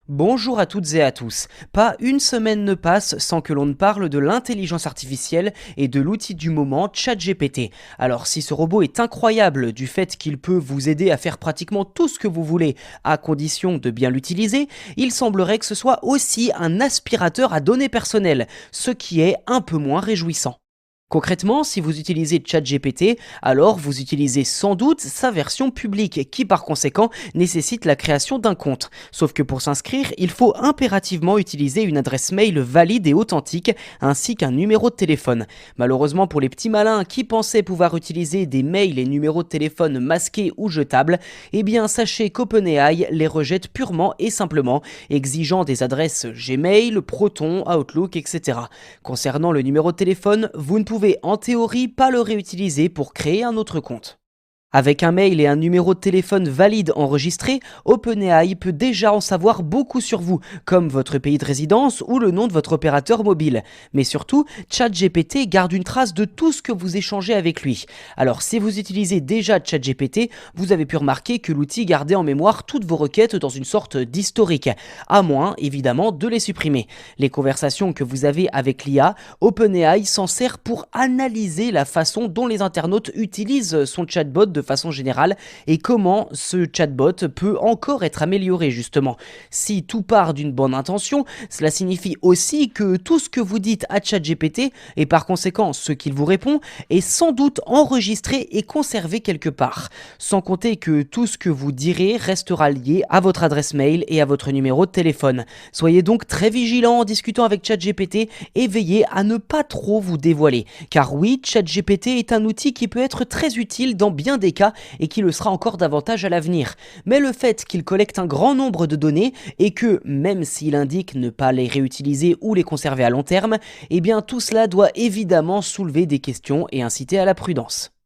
Bonjour à toutes et à tous. Pas une semaine ne passe sans que l'on ne parle de l'intelligence artificielle et de l'outil du moment ChatGPT. Alors si ce robot est incroyable du fait qu'il peut vous aider à faire pratiquement tout ce que vous voulez à condition de bien l'utiliser, il semblerait que ce soit aussi un aspirateur à données personnelles, ce qui est un peu moins réjouissant. Concrètement, si vous utilisez ChatGPT, alors vous utilisez sans doute sa version publique qui par conséquent nécessite la création d'un compte. Sauf que pour s'inscrire, il faut impérativement utiliser une adresse mail valide et authentique ainsi qu'un numéro de téléphone. Malheureusement pour les petits malins qui pensaient pouvoir utiliser des mails et numéros de téléphone masqués ou jetables, eh bien sachez qu'OpenAI les rejette purement et simplement, exigeant des adresses Gmail, Proton, Outlook, etc. Concernant le numéro de téléphone, vous ne pouvez en théorie pas le réutiliser pour créer un autre compte. Avec un mail et un numéro de téléphone valide enregistré, OpenAI peut déjà en savoir beaucoup sur vous, comme votre pays de résidence ou le nom de votre opérateur mobile. Mais surtout, ChatGPT garde une trace de tout ce que vous échangez avec lui. Alors si vous utilisez déjà ChatGPT, vous avez pu remarquer que l'outil gardait en mémoire toutes vos requêtes dans une sorte d'historique, à moins évidemment de les supprimer. Les conversations que vous avez avec l'IA, OpenAI s'en sert pour analyser la façon dont les internautes utilisent son chatbot de façon générale et comment ce chatbot peut encore être amélioré justement. Si tout part d'une bonne intention, cela signifie aussi que tout ce que vous dites à ChatGPT et par conséquent ce qu'il vous répond est sans doute enregistré et conservé quelque part. Sans compter que tout ce que vous direz restera lié à votre adresse mail et à votre numéro de téléphone. Soyez donc très vigilant en discutant avec ChatGPT et veillez à ne pas trop vous dévoiler. Car oui, ChatGPT est un outil qui peut être très utile dans bien des cas et qui le sera encore davantage à l'avenir. Mais le fait qu'il collecte un grand nombre de données et que, même s'il indique ne pas les réutiliser ou les conserver à long terme, eh bien tout cela doit évidemment soulever des questions et inciter à la prudence.